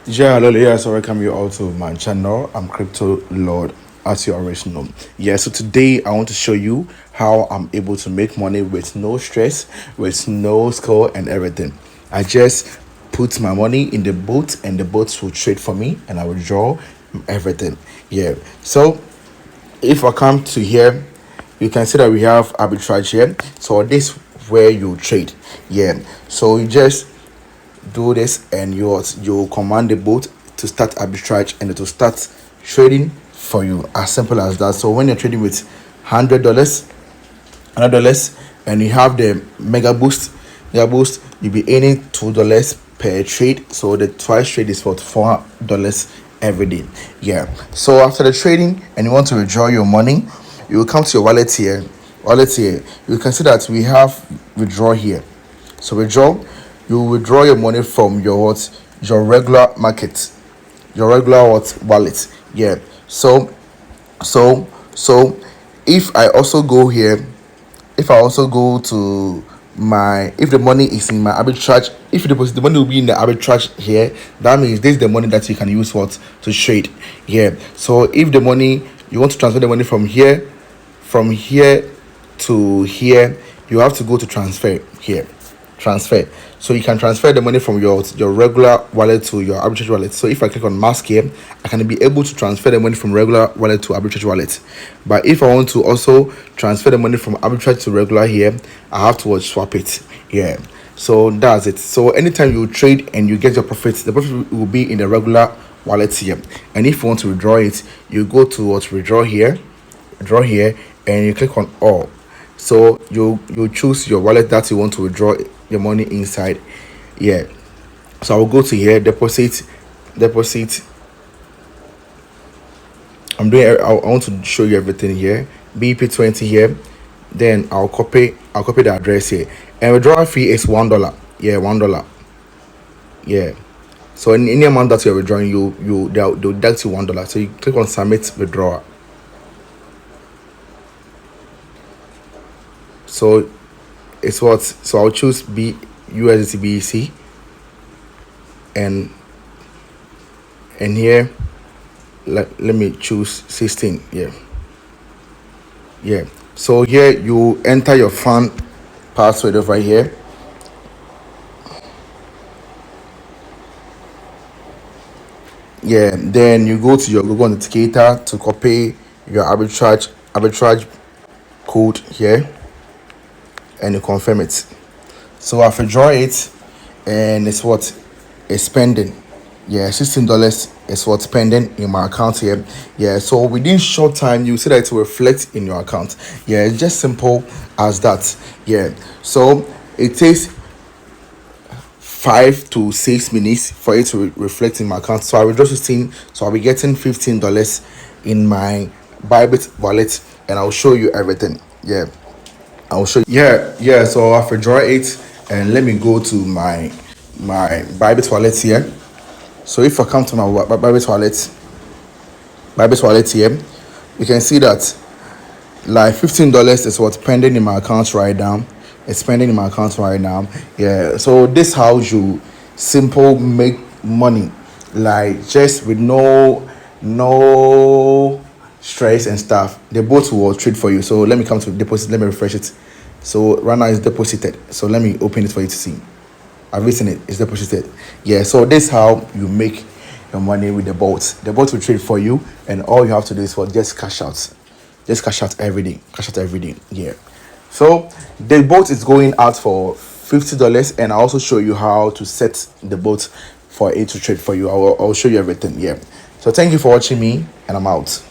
Yeah, hello, yeah, so welcome you all to my channel. I'm Crypto Lord, as you already know. Yeah, so today I want to show you how I'm able to make money with no stress, with no score and everything. I just put my money in the bot and the bots will trade for me and I will draw everything. Yeah, so if I come to here, you can see that we have arbitrage here. So this where you trade. Yeah, so you just do this and you command the bot to start arbitrage and it will start trading for you, as simple as that. So when you're trading with $100 and you have the mega boost, you'll be earning $2 per trade. So the twice trade is for $4 every day. Yeah, so after the trading and you want to withdraw your money, you will come to your wallet here. You can see that we have withdraw here. So you withdraw your money from your regular market, your regular wallet. Yeah. So if I also go here, if I also go to my, if the money is in my arbitrage, if you deposit the money will be in the arbitrage here, that means this is the money that you can use to trade. Yeah. So if the money, you want to transfer the money from here to here, you have to go to transfer. So you can transfer the money from your regular wallet to your arbitrage wallet. So if I click on mask here, I can be able to transfer the money from regular wallet to arbitrage wallet. But if I want to also transfer the money from arbitrage to regular here, I have to swap it. Yeah, so that's it. So anytime you trade and you get your profits, the profit will be in the regular wallet here. And if you want to withdraw it, you go to withdraw here, and you click on all. So you choose your wallet that you want to withdraw your money inside. Yeah, so I will go to here, deposit. I want to show you everything here. BP20 here. Then I'll copy the address here, and withdrawal fee is $1. Yeah, $1. Yeah, so in any amount that you're withdrawing, they'll deduct you $1. So you click on submit withdrawal. So it's what, so I'll choose USDT BEC, and here let me choose 16. Yeah, so here you enter your fund password over here. Yeah, then you go to your Google Authenticator to copy your arbitrage code here and you confirm it. So I've withdrawn it and it's pending. Yeah, $16 is what's pending in my account here. Yeah, so within short time you see that it will reflect in your account. Yeah, it's just simple as that. Yeah, so it takes 5 to 6 minutes for it to reflect in my account. So I withdraw 16, so I'll be getting $15 in my Bybit wallet, and I'll show you everything. Yeah, I'll show you. Yeah, so I've withdrawn it, and let me go to my Bybit wallet here. So if I come to my Bybit wallet here, you can see that like $15 is what's pending in my account right now. It's pending in my account right now. Yeah, so this how you simple make money, like just with no stress and stuff. The bot will trade for you. So let me come to deposit. Let me refresh it. So right now it's deposited. So let me open it for you to see. I've written it. It's deposited. Yeah, so this is how you make your money with the bot. The bot will trade for you, and all you have to do is just cash out. Just cash out every day. Yeah, so the bot is going out for $50, and I also show you how to set the bot for it to trade for you. I'll show you everything. Yeah, so thank you for watching me, and I'm out.